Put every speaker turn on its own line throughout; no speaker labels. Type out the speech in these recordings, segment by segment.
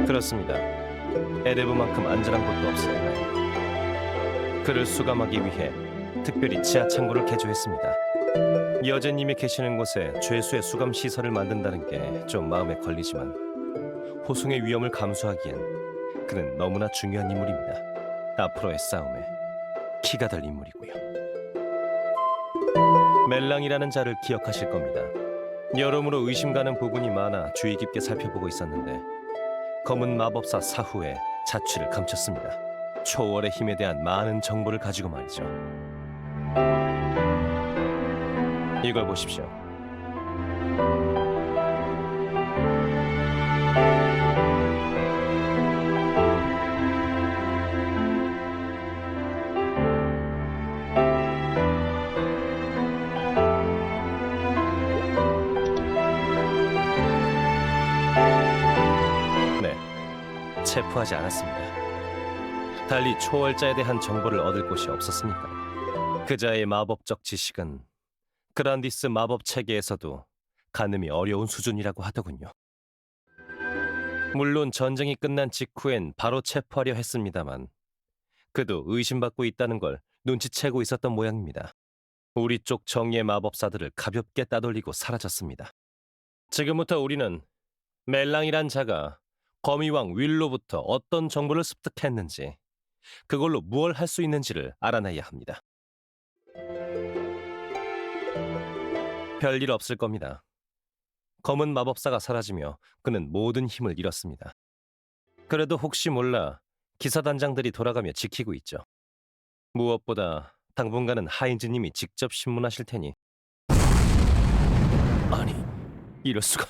그렇습니다. 에레브만큼 안전한 곳도 없으니까요. 그를 수감하기 위해 특별히 지하 창고를 개조했습니다. 여제님이 계시는 곳에 죄수의 수감 시설을 만든다는 게 좀 마음에 걸리지만 호송의 위험을 감수하기엔 그는 너무나 중요한 인물입니다. 앞으로의 싸움에 키가 될 인물이고요. 멜랑이라는 자를 기억하실 겁니다. 여러모로 의심 가는 부분이 많아 주의 깊게 살펴보고 있었는데 검은 마법사 사후의 자취를 감췄습니다. 초월의 힘에 대한 많은 정보를 가지고 말이죠. 이걸 보십시오. 네, 체포하지 않았습니다. 달리 초월자에 대한 정보를 얻을 곳이 없었으니까요. 그자의 마법적 지식은 그란디스 마법 체계에서도 가늠이 어려운 수준이라고 하더군요. 물론 전쟁이 끝난 직후엔 바로 체포하려 했습니다만 그도 의심받고 있다는 걸 눈치채고 있었던 모양입니다. 우리 쪽 정의의 마법사들을 가볍게 따돌리고 사라졌습니다. 지금부터 우리는 멜랑이란 자가 거미왕 윌로부터 어떤 정보를 습득했는지, 그걸로 무얼 할 수 있는지를 알아내야 합니다. 별일 없을 겁니다. 검은 마법사가 사라지며 그는 모든 힘을 잃었습니다. 그래도 혹시 몰라 기사단장들이 돌아가며 지키고 있죠. 무엇보다 당분간은 하인즈님이 직접 신문하실 테니. 아니, 이럴 수가.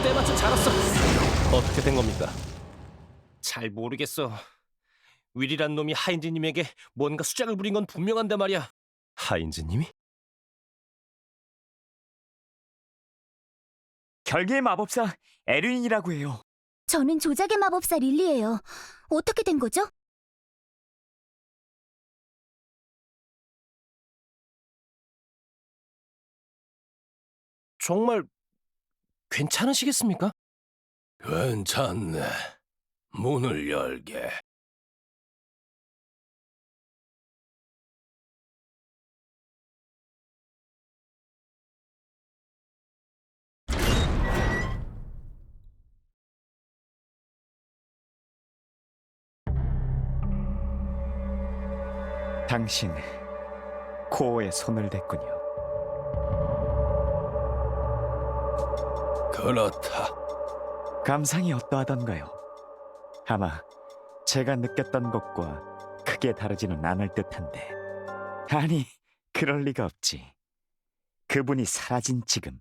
때마침 잘 왔어. 어떻게 된 겁니까? 잘 모르겠어. 윌이란 놈이 하인즈님에게 뭔가 수작을 부린 건 분명한데 말이야. 하인즈님이?
결계의 마법사 에르인이라고 해요.
저는 조작의 마법사 릴리예요. 어떻게 된 거죠?
정말 괜찮으시겠습니까?
괜찮네. 문을 열게.
당신 코어에 손을 댔군요.
그렇다.
감상이 어떠하던가요? 아마 제가 느꼈던 것과 크게 다르지는 않을 듯한데. 아니, 그럴 리가 없지. 그분이 사라진 지금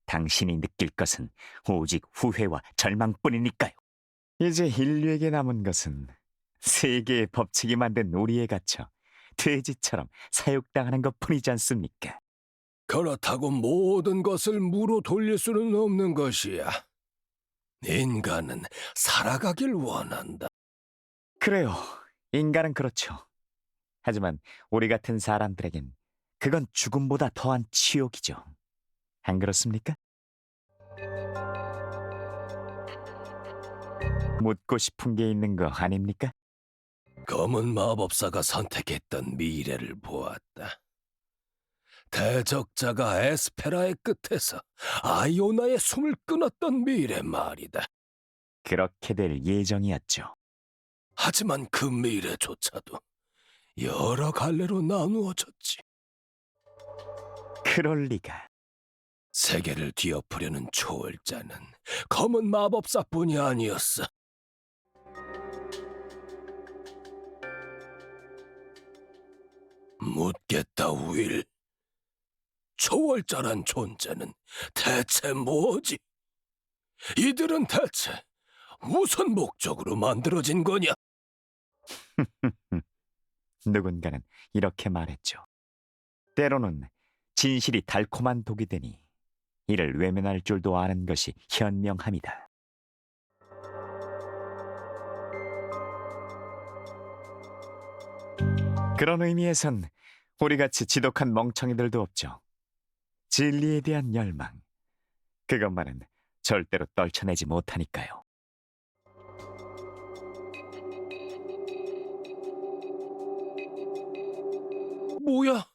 당신이 느낄 것은 오직 후회와 절망뿐이니까요. 이제 인류에게 남은 것은 세계의 법칙이 만든 우리에 갇혀 돼지처럼 사육당하는 것뿐이지 않습니까?
그렇다고 모든 것을 무로 돌릴 수는 없는 것이야. 인간은 살아가길 원한다.
그래요. 인간은 그렇죠. 하지만 우리 같은 사람들에겐 그건 죽음보다 더한 치욕이죠. 안 그렇습니까? 묻고 싶은 게 있는 거 아닙니까?
검은 마법사가 선택했던 미래를 보았다. 대적자가 에스페라의 끝에서 아이오나의 숨을 끊었던 미래 말이다.
그렇게 될 예정이었죠.
하지만 그 미래조차도 여러 갈래로 나누어졌지.
그럴 리가.
세계를 뒤엎으려는 초월자는 검은 마법사뿐이 아니었어. 묻겠다, 윌. 초월자란 존재는 대체 뭐지? 이들은 대체 무슨 목적으로 만들어진 거냐?
누군가는 이렇게 말했죠. 때로는 진실이 달콤한 독이 되니 이를 외면할 줄도 아는 것이 현명함이다. 그런 의미에선 우리같이 지독한 멍청이들도 없죠. 진리에 대한 열망, 그것만은 절대로 떨쳐내지 못하니까요.
뭐야?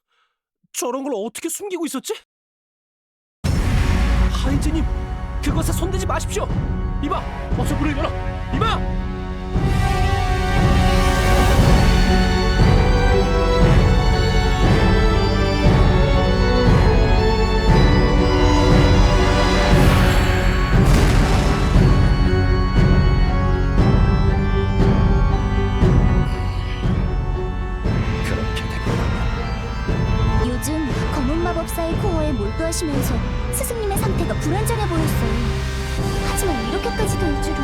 저런 걸 어떻게 숨기고 있었지? 하이즈님, 그것에 손대지 마십시오. 이봐, 어서 문을 열어. 이봐.
요즘 검은 마법사의 코어에 몰두하시면서 스승님의 상태가 불안정해 보였어요. 하지만 이렇게까지 될 줄은.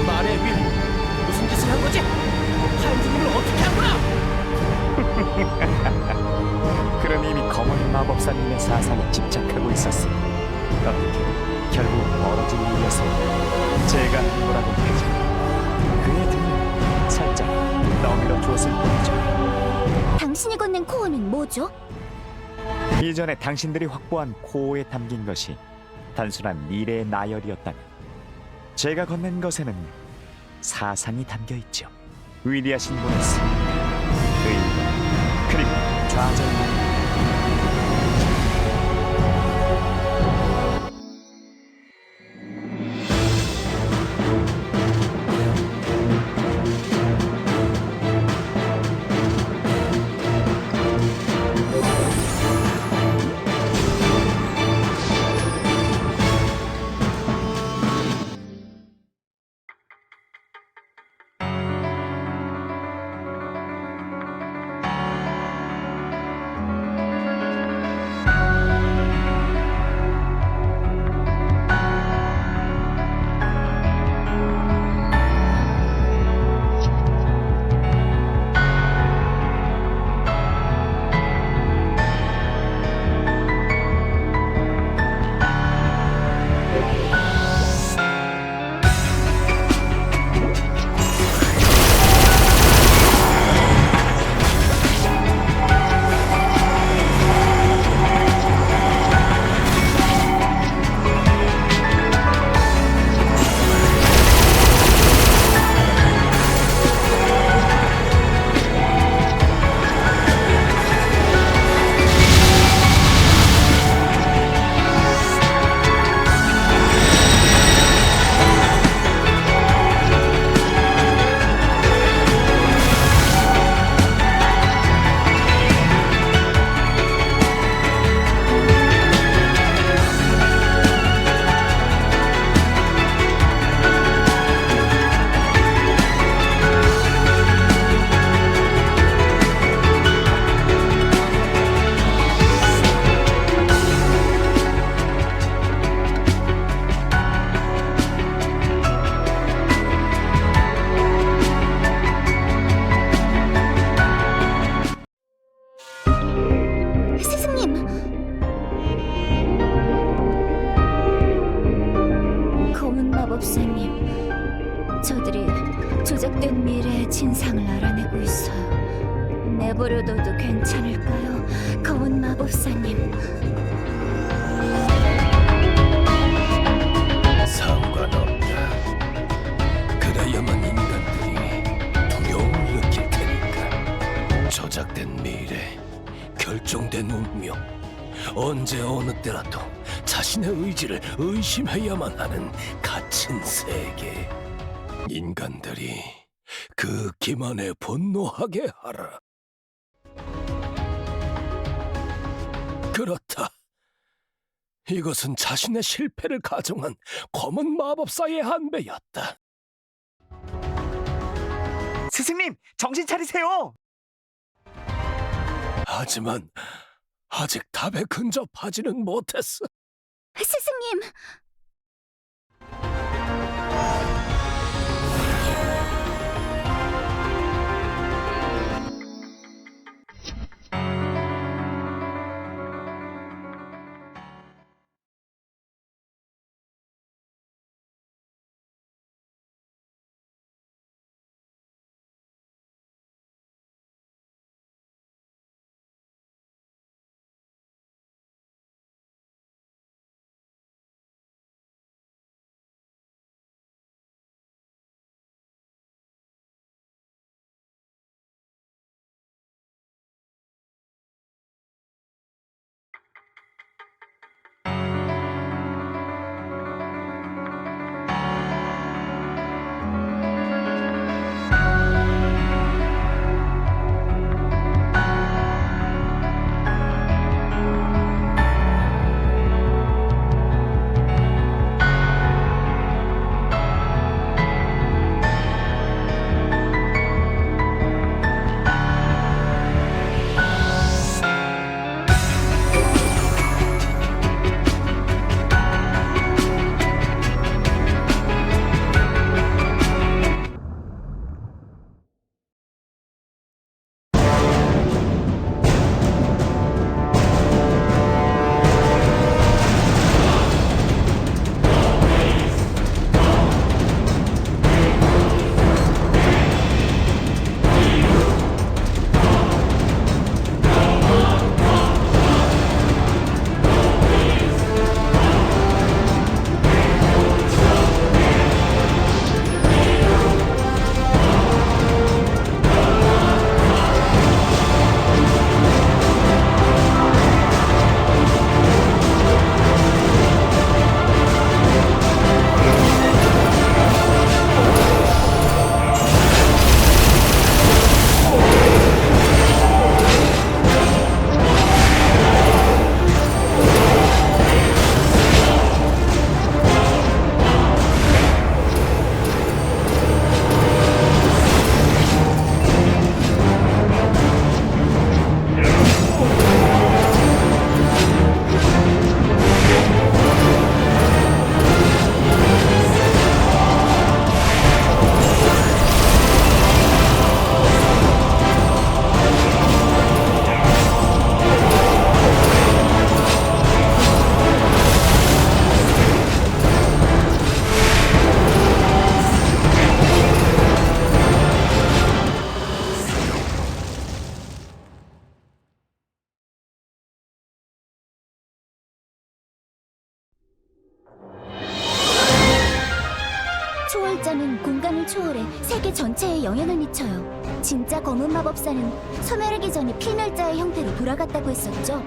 말해, 윌. 무슨 짓을 한 거지? 하이즈님을 어떻게 한 거야?
그럼 이미 검은 마법사님의 사상에 집착하고 있었으니 어떻게 결국 벌어진 일이었어요. 제가 한 거라고 하죠. 그의 등을 살짝 떠밀어 주었을 뿐이죠.
당신이 건넨 코어는 뭐죠?
이전에 당신들이 확보한 코어에 담긴 것이 단순한 미래의 나열이었다면 제가 건넨 것에는 사상이 담겨있죠. 위대하신 분의 승리, 의미, 그리고 좌절감.
마법사님, 저들이 조작된 미래의 진상을 알아내고 있어요. 내버려둬도 괜찮을까요, 거운 마법사님?
상관없다. 그래야만 인간들이 두려움을 느낄 테니까. 조작된 미래, 결정된 운명, 언제 어느 때라도 자신의 의지를 의심해야만 하는 갇힌 세계. 인간들이 그 기만에 분노하게 하라. 그렇다. 이것은 자신의 실패를 가정한 검은 마법사의 한배였다.
스승님, 정신 차리세요.
하지만 아직 답에 근접하지는 못했어.
스승님, 초월자는 공간을 초월해 세계 전체에 영향을 미쳐요. 진짜 검은 마법사는 소멸하기 전에 필멸자의 형태로 돌아갔다고 했었죠.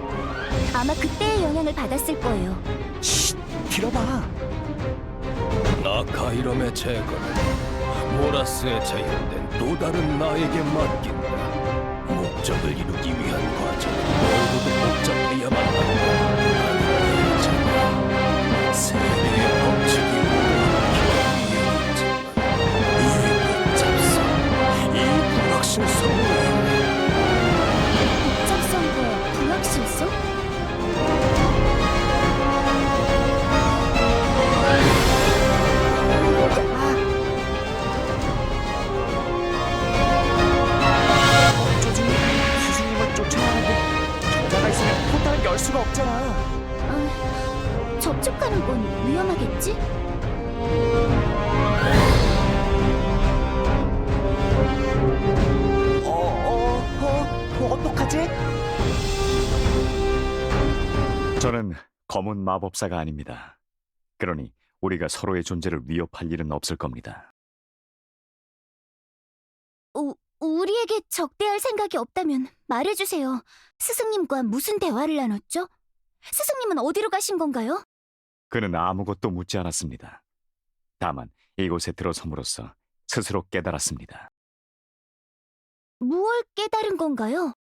아마 그때의 영향을 받았을 거예요.
쉿, 들어봐.
나카이럼의 제거는 모라스에 재현된 또 다른 나에게 맡긴다. 목적을 이루기 위한 과정은 모두도 복잡해야만 한다. 나는 세계의 법칙이 오락기에 있지만 이 복잡성, 이 불확실성을
복잡성과 불확실성?
어쩌지? 스승님을 쫓아가는데 저자가 있으면 포탈을 열 수가 없잖아.
접촉하는 건 위험하겠지?
검은 마법사가 아닙니다. 그러니 우리가 서로의 존재를 위협할 일은 없을 겁니다.
우리에게 적대할 생각이 없다면 말해주세요. 스승님과 무슨 대화를 나눴죠? 스승님은 어디로 가신 건가요?
그는 아무것도 묻지 않았습니다. 다만 이곳에 들어섬으로써 스스로 깨달았습니다.
무엇을 깨달은 건가요?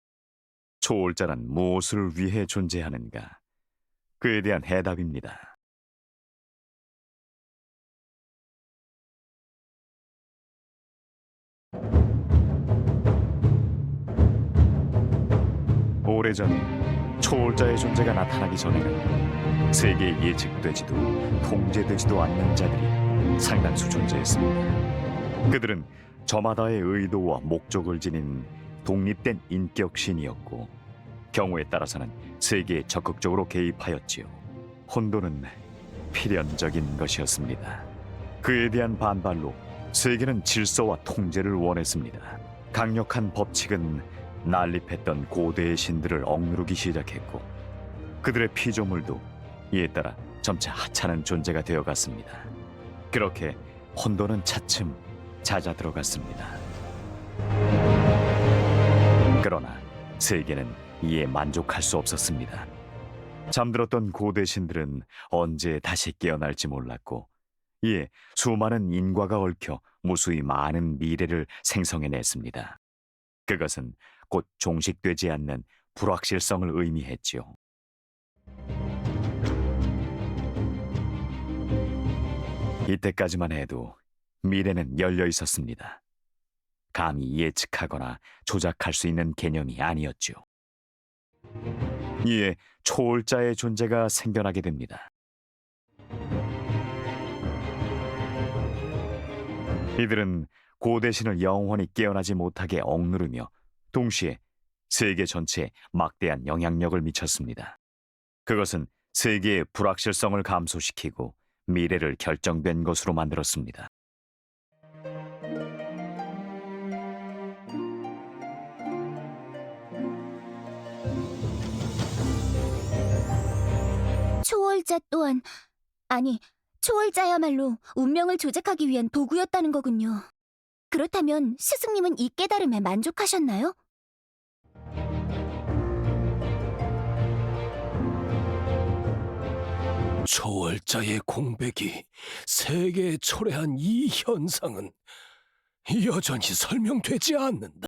초월자란 무엇을 위해 존재하는가? 그에 대한 해답입니다. 오래전 초월자의 존재가 나타나기 전에는 세계에 예측되지도 통제되지도 않는 자들이 상당수 존재했습니다. 그들은 저마다의 의도와 목적을 지닌 독립된 인격신이었고 경우에 따라서는 세계에 적극적으로 개입하였지요. 혼돈은 필연적인 것이었습니다. 그에 대한 반발로 세계는 질서와 통제를 원했습니다. 강력한 법칙은 난립했던 고대의 신들을 억누르기 시작했고 그들의 피조물도 이에 따라 점차 하찮은 존재가 되어갔습니다. 그렇게 혼돈은 차츰 잦아들어갔습니다. 그러나 세계는 이에 만족할 수 없었습니다. 잠들었던 고대 신들은 언제 다시 깨어날지 몰랐고 이에 수많은 인과가 얽혀 무수히 많은 미래를 생성해냈습니다. 그것은 곧 종식되지 않는 불확실성을 의미했지요. 이때까지만 해도 미래는 열려 있었습니다. 감히 예측하거나 조작할 수 있는 개념이 아니었죠. 이에 초월자의 존재가 생겨나게 됩니다. 이들은 고대신을 영원히 깨어나지 못하게 억누르며 동시에 세계 전체에 막대한 영향력을 미쳤습니다. 그것은 세계의 불확실성을 감소시키고 미래를 결정된 것으로 만들었습니다.
초월자 또한, 아니, 초월자야말로 운명을 조작하기 위한 도구였다는 거군요. 그렇다면 스승님은 이 깨달음에 만족하셨나요?
초월자의 공백이 세계에 초래한 이 현상은 여전히 설명되지 않는다.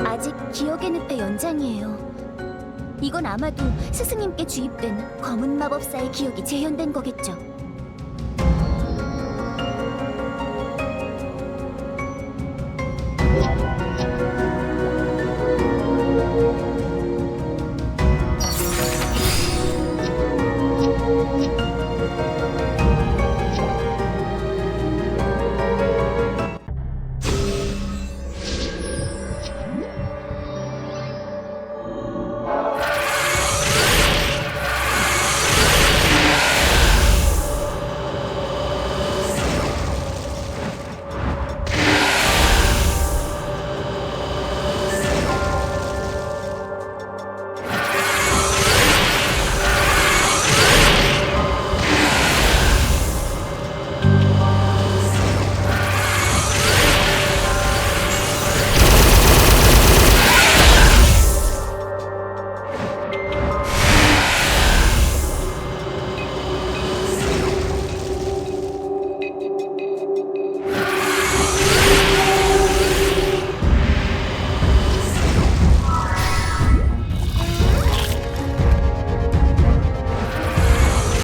아직 기억의 늪의 연장이에요. 이건 아마도 스승님께 주입된 검은 마법사의 기억이 재현된 거겠죠.